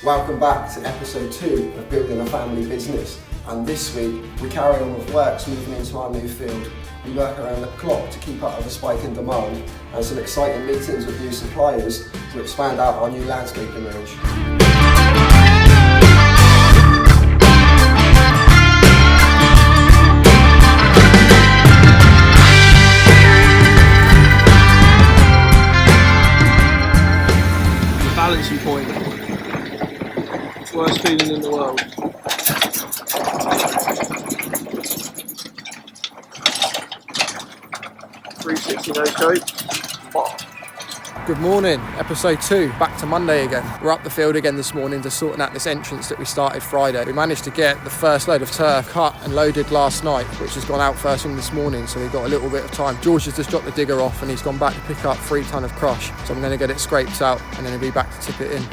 Welcome back to episode 2 of Building a Family Business, and this week we carry on with works moving into our new field. We work around the clock to keep up with the spike in demand, and some exciting meetings with new suppliers to expand out our new landscaping range. Balancing point. It's the worst feeling in the world. .360 no scope. Good morning, episode 2, back to Monday again. We're up the field again this morning to sorting out this entrance that we started Friday. We managed to get the first load of turf cut and loaded last night, which has gone out first thing this morning, so we've got a little bit of time. George has just dropped the digger off and he's gone back to pick up 3 tonne of crush, so I'm going to get it scraped out and then he'll be back to tip it in.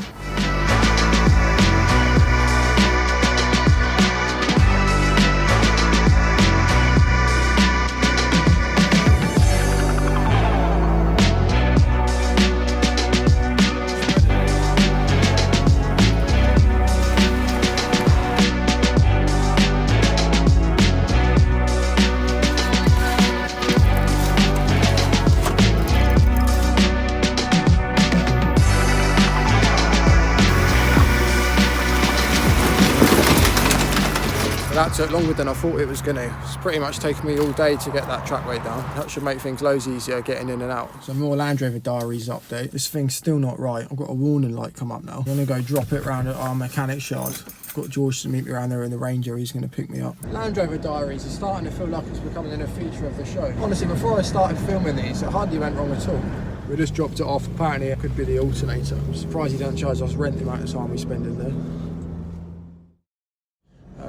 That took longer than I thought it was going to. It's pretty much taken me all day to get that trackway down. That should make things loads easier getting in and out. So more Land Rover Diaries update. This thing's still not right. I've got a warning light come up now. I'm going to go drop it round at our mechanics yard. I've got George to meet me around there in the Ranger. He's going to pick me up. Land Rover Diaries is starting to feel like it's becoming a feature of the show. Honestly, before I started filming these, it hardly went wrong at all. We just dropped it off. Apparently it could be the alternator. I'm surprised he doesn't charge us rent the amount of time we spend in there.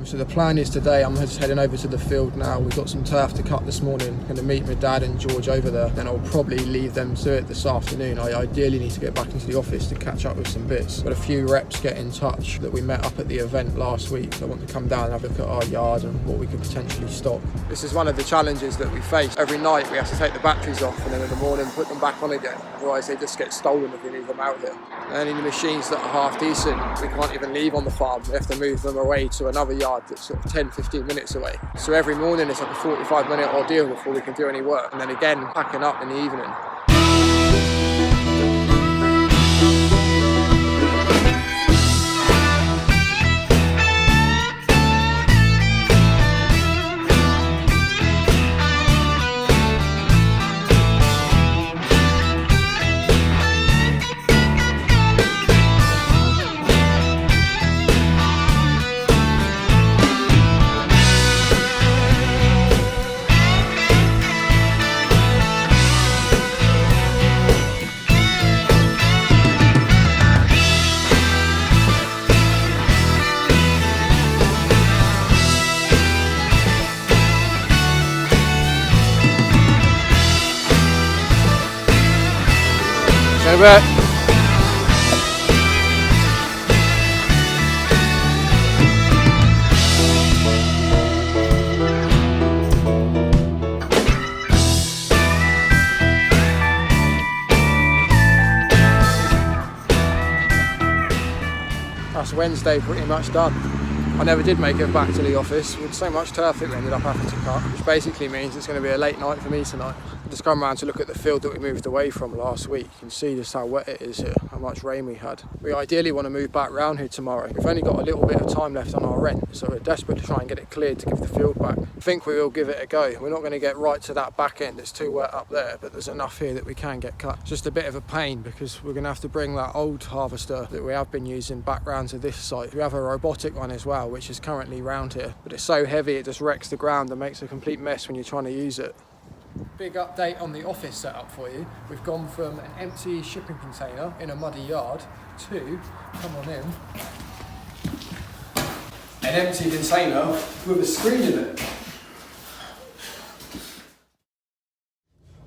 So the plan is today, I'm just heading over to the field now. We've got some turf to cut this morning. I'm going to meet my dad and George over there. Then I'll probably leave them to it this afternoon. I ideally need to get back into the office to catch up with some bits. But a few reps get in touch that we met up at the event last week. So I want to come down and have a look at our yard and what we could potentially stock. This is one of the challenges that we face. Every night we have to take the batteries off and then in the morning put them back on again. Otherwise they just get stolen if we leave them out there. And any machines that are half decent, we can't even leave on the farm. We have to move them away to another yard that's sort of 10-15 minutes away. So every morning it's like a 45-minute ordeal before we can do any work, and then again packing up in the evening. In a bit. That's Wednesday pretty much done. I never did make it back to the office with so much turf that we ended up having to cut, which basically means it's going to be a late night for me tonight. I just come around to look at the field that we moved away from last week. You can see just how wet it is here, how much rain we had. We ideally want to move back round here tomorrow. We've only got a little bit of time left on our rent, so we're desperate to try and get it cleared to give the field back. I think we will give it a go. We're not going to get right to that back end, it's too wet up there, but there's enough here that we can get cut. It's just a bit of a pain because we're going to have to bring that old harvester that we have been using back round to this site. We have a robotic one as well, which is currently round here, but it's so heavy it just wrecks the ground and makes a complete mess when you're trying to use it. Big update on the office setup for you. We've gone from an empty shipping container in a muddy yard to, come on in, an empty container with a screen in it.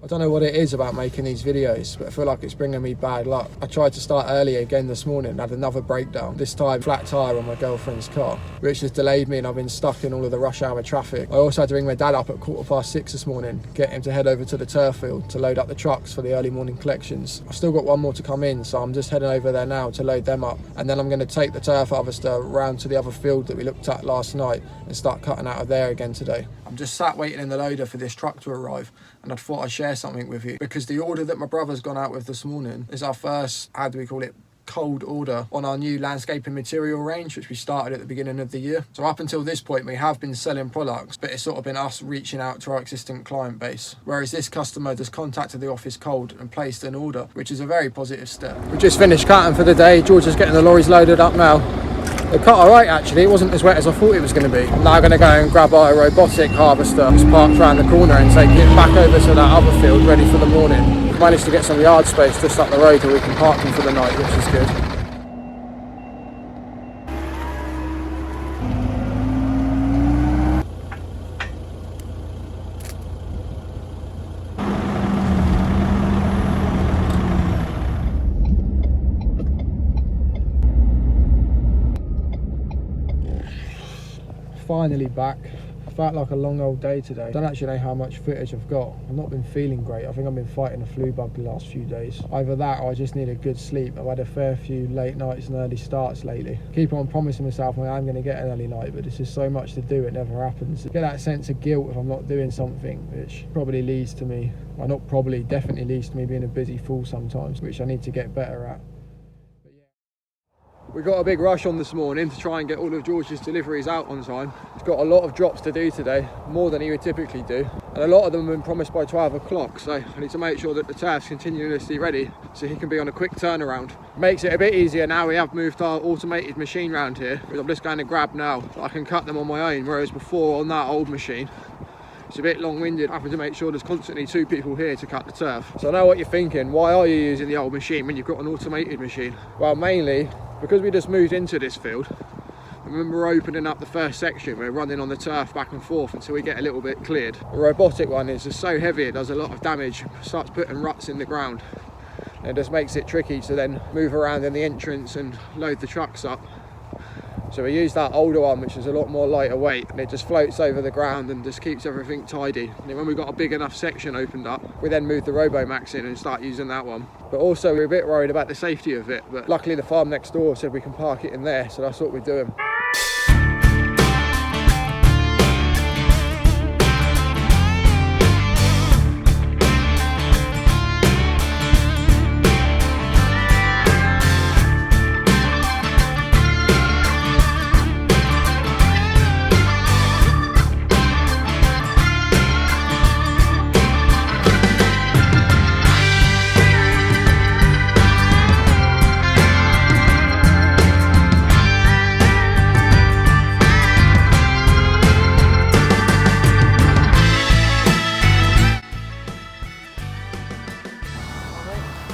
I don't know what it is about making these videos, but I feel like it's bringing me bad luck. I tried to start early again this morning and had another breakdown, this time flat tyre on my girlfriend's car, which has delayed me and I've been stuck in all of the rush hour traffic. I also had to ring my dad up at 6:15 this morning, get him to head over to the turf field to load up the trucks for the early morning collections. I've still got one more to come in, so I'm just heading over there now to load them up, and then I'm going to take the turf harvester around to the other field that we looked at last night and start cutting out of there again today. I'm just sat waiting in the loader for this truck to arrive, and I thought I'd share something with you because the order that my brother's gone out with this morning is our first, how do we call it, cold order on our new landscaping material range, which we started at the beginning of the year. So up until this point we have been selling products, but it's sort of been us reaching out to our existing client base, whereas this customer just contacted the office cold and placed an order, which is a very positive step. We just finished cutting for the day. George is getting the lorries loaded up now. They cut alright actually, it wasn't as wet as I thought it was going to be. I'm now going to go and grab our robotic harvester, just parked around the corner, and take it back over to that other field ready for the morning. We've managed to get some yard space just up the road where we can park them for the night, which is good. Finally back. I felt like a long old day today. I don't actually know how much footage I've got. I've not been feeling great. I think I've been fighting a flu bug the last few days. Either that or I just need a good sleep. I've had a fair few late nights and early starts lately. Keep on promising myself I'm going to get an early night, but there's just so much to do, it never happens. I get that sense of guilt if I'm not doing something, which probably leads to me, well not probably, definitely leads to me being a busy fool sometimes, which I need to get better at. We got a big rush on this morning to try and get all of George's deliveries out on time. He's got a lot of drops to do today, more than he would typically do, and a lot of them have been promised by 12 o'clock, so I need to make sure that the turf's continuously ready so he can be on a quick turnaround. Makes it a bit easier now we have moved our automated machine round here, which I'm just going to grab now so I can cut them on my own, whereas before on that old machine it's a bit long-winded, having to make sure there's constantly 2 people here to cut the turf. So I know what you're thinking, why are you using the old machine when you've got an automated machine? Well, mainly because we just moved into this field. Remember we're opening up the first section, we're running on the turf back and forth until we get a little bit cleared. The robotic one is just so heavy, it does a lot of damage, starts putting ruts in the ground. And it just makes it tricky to then move around in the entrance and load the trucks up. So we use that older one, which is a lot more lighter weight, and it just floats over the ground and just keeps everything tidy. And then when we've got a big enough section opened up, we then move the RoboMax in and start using that one. But also we're a bit worried about the safety of it, but luckily the farm next door said we can park it in there, so that's what we're doing.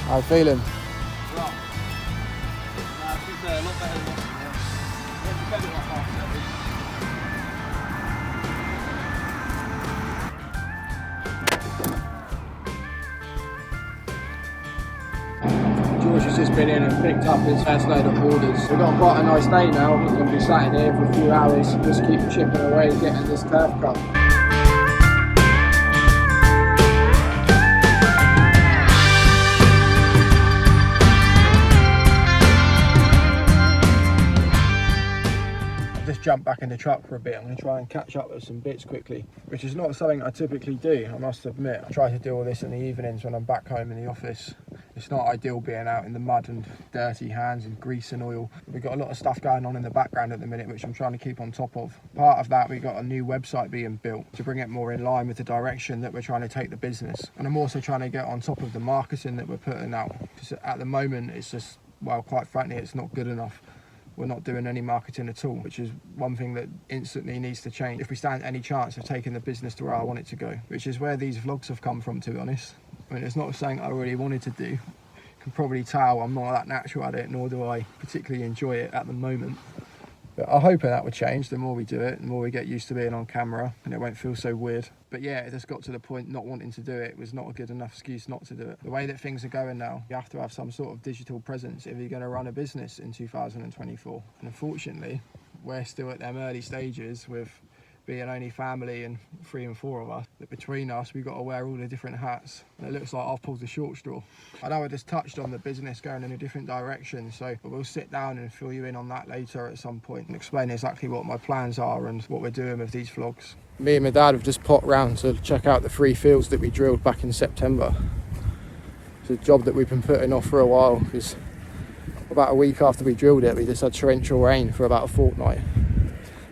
How you feeling? Well, to be fair, a lot better than yesterday. Went to bed at like 7:30. George has just been in and picked up his first load of orders. We've got quite a nice day now. He's going to be sat in here for a few hours, just keep chipping away, getting this turf cut. Jump back in the truck for a bit. I'm going to try and catch up with some bits quickly, which is not something I typically do, I must admit. I try to do all this in the evenings when I'm back home in the office. It's not ideal being out in the mud and dirty hands and grease and oil. We've got a lot of stuff going on in the background at the minute, which I'm trying to keep on top of. Part of that, we've got a new website being built to bring it more in line with the direction that we're trying to take the business. And I'm also trying to get on top of the marketing that we're putting out, because at the moment it's just, well, quite frankly, it's not good enough. We're not doing any marketing at all, which is one thing that instantly needs to change if we stand any chance of taking the business to where I want it to go, which is where these vlogs have come from, to be honest. I mean, it's not something I really wanted to do. You can probably tell I'm not that natural at it, nor do I particularly enjoy it at the moment. But I'm hoping that would change. The more we do it, the more we get used to being on camera and it won't feel so weird. But yeah, it just got to the point not wanting to do it was not a good enough excuse not to do it. The way that things are going now, you have to have some sort of digital presence if you're going to run a business in 2024. And unfortunately, we're still at them early stages with being only family and 3 and 4 of us, that between us we've got to wear all the different hats, and it looks like I've pulled the short straw. I know I just touched on the business going in a different direction, so we'll sit down and fill you in on that later at some point and explain exactly what my plans are and what we're doing with these vlogs. Me and my dad have just popped round to check out the 3 fields that we drilled back in September. It's a job that we've been putting off for a while because about a week after we drilled it we just had torrential rain for about a fortnight.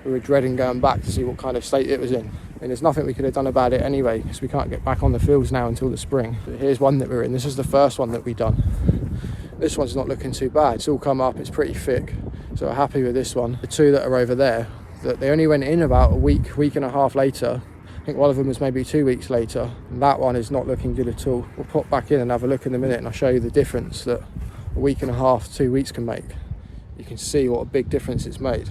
We were dreading going back to see what kind of state it was in. And there's nothing we could have done about it anyway, because we can't get back on the fields now until the spring. But here's one that we're in. This is the first one that we've done. This one's not looking too bad. It's all come up, it's pretty thick. So we're happy with this one. The 2 that are over there, that they only went in about a week and a half later. I think one of them was maybe 2 weeks later. And that one is not looking good at all. We'll pop back in and have a look in a minute and I'll show you the difference that a week and a half, 2 weeks can make. You can see what a big difference it's made.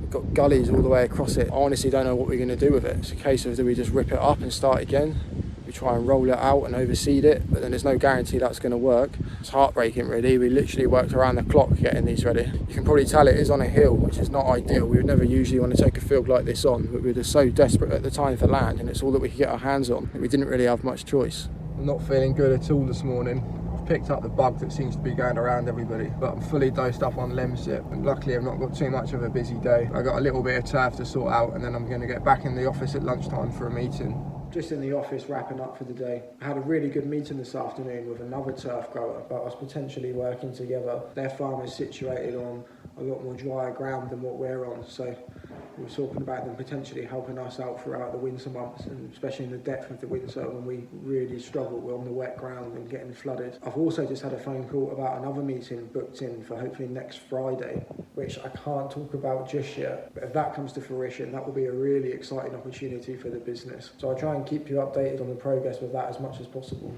Got gullies all the way across it. I honestly don't know what we're going to do with it. It's a case of do we just rip it up and start again? We try and roll it out and overseed it, but then there's no guarantee that's going to work. It's heartbreaking really. We literally worked around the clock getting these ready. You can probably tell it is on a hill, which is not ideal. We would never usually want to take a field like this on, but we were just so desperate at the time for land and it's all that we could get our hands on. We didn't really have much choice. I'm not feeling good at all this morning. Picked up the bug that seems to be going around everybody, but I'm fully dosed up on Lemsip and luckily I've not got too much of a busy day. I got a little bit of turf to sort out and then I'm going to get back in the office at lunchtime for a meeting. Just in the office wrapping up for the day. I had a really good meeting this afternoon with another turf grower about us potentially working together. Their farm is situated on a lot more drier ground than what we're on, so we were talking about them potentially helping us out throughout the winter months, and especially in the depth of the winter when we really struggle on the wet ground and getting flooded. I've also just had a phone call about another meeting booked in for hopefully next Friday, which I can't talk about just yet, but if that comes to fruition, that will be a really exciting opportunity for the business. So I'll try and keep you updated on the progress with that as much as possible.